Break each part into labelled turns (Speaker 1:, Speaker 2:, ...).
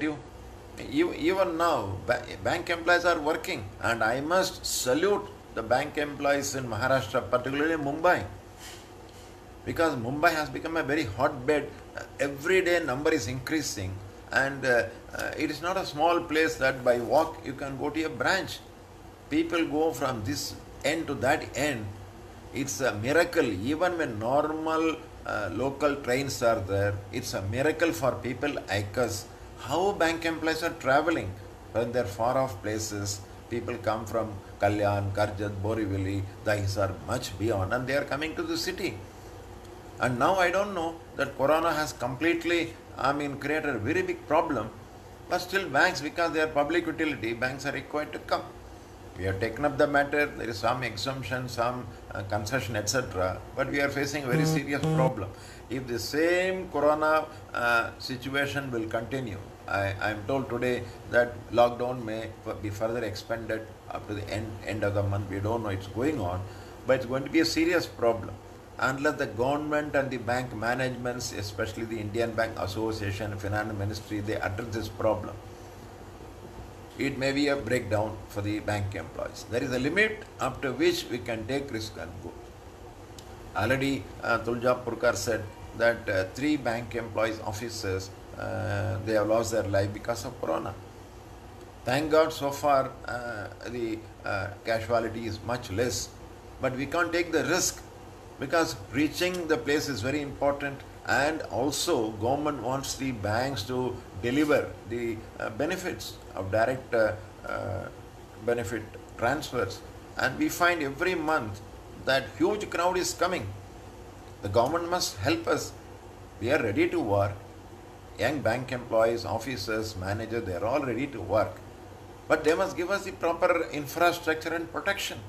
Speaker 1: negative. Even now, bank employees are working, and I must salute the bank employees in Maharashtra, particularly Mumbai, because Mumbai has become a very hotbed. Every day number is increasing, and it is not a small place that by walk you can go to a branch. People go from this end to that end. It's a miracle. Even when normal local trains are there, it's a miracle for people like us. How bank employees are traveling when they're far off places. People come from Kalyan, Karjat, Borivali, these are much beyond, and they are coming to the city. And now I don't know that Corona has completely, created a very big problem. But still banks, because they are public utility, banks are required to come. We have taken up the matter, there is some exemption, some concession, etc. But we are facing a very serious problem. If the same Corona situation will continue, I am told today that lockdown may be further expanded up to the end of the month. We don't know, it's going on. But it's going to be a serious problem. Unless the government and the bank managements, especially the Indian Bank Association, Finance Ministry, they address this problem, it may be a breakdown for the bank employees. There is a limit up to which we can take risk and go. Already Tulja Purkar said that 3 bank employees, officers, they have lost their life because of Corona. Thank God so far the casualty is much less, but we can't take the risk because reaching the place is very important, and also government wants the banks to deliver the benefits of direct benefit transfers, and we find every month that huge crowd is coming. The government must help us. We are ready to work. Young bank employees, officers, managers, they are all ready to work. But they must give us the proper infrastructure and protection.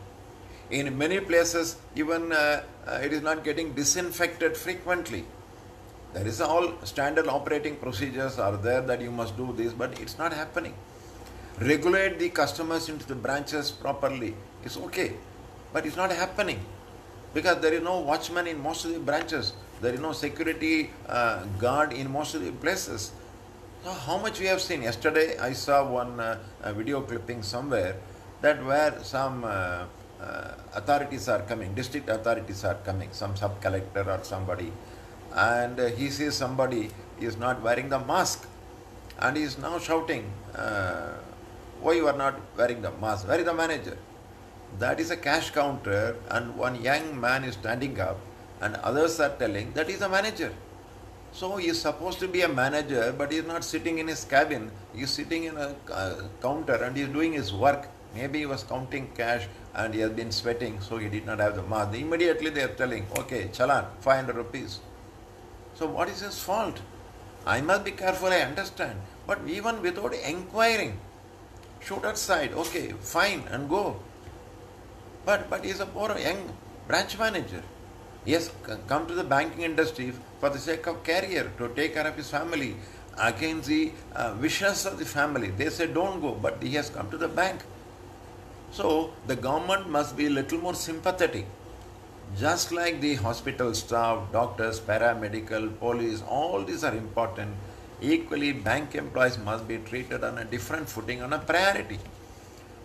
Speaker 1: In many places, even it is not getting disinfected frequently. There is all standard operating procedures are there that you must do this, but it's not happening. Regulate the customers into the branches properly. It's okay, but it's not happening because there is no watchman in most of the branches. There is no security guard in most of the places. So how much we have seen? Yesterday I saw one video clipping somewhere that where some authorities are coming, district authorities are coming, some sub-collector or somebody, and he sees somebody is not wearing the mask, and he is now shouting, why you are not wearing the mask? Where is the manager? That is a cash counter, and one young man is standing up, and others are telling that he is a manager. So he is supposed to be a manager, but he is not sitting in his cabin. He is sitting in a counter and he is doing his work. Maybe he was counting cash and he has been sweating, so he did not have the mask. Immediately they are telling, okay, challan, 500 rupees. So what is his fault? I must be careful, I understand. But even without inquiring, shoot aside, okay, fine, and go. But he is a poor young branch manager. He has come to the banking industry for the sake of career, to take care of his family, against the wishes of the family. They say don't go, but he has come to the bank. So the government must be a little more sympathetic. Just like the hospital staff, doctors, paramedical, police, all these are important. Equally, bank employees must be treated on a different footing, on a priority.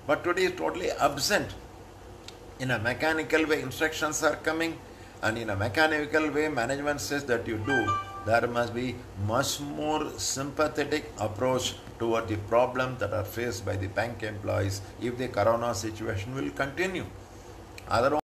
Speaker 1: But today is totally absent. In a mechanical way, instructions are coming, and in a mechanical way, management says that you do. There must be much more sympathetic approach toward the problems that are faced by the bank employees if the corona situation will continue. Otherwise,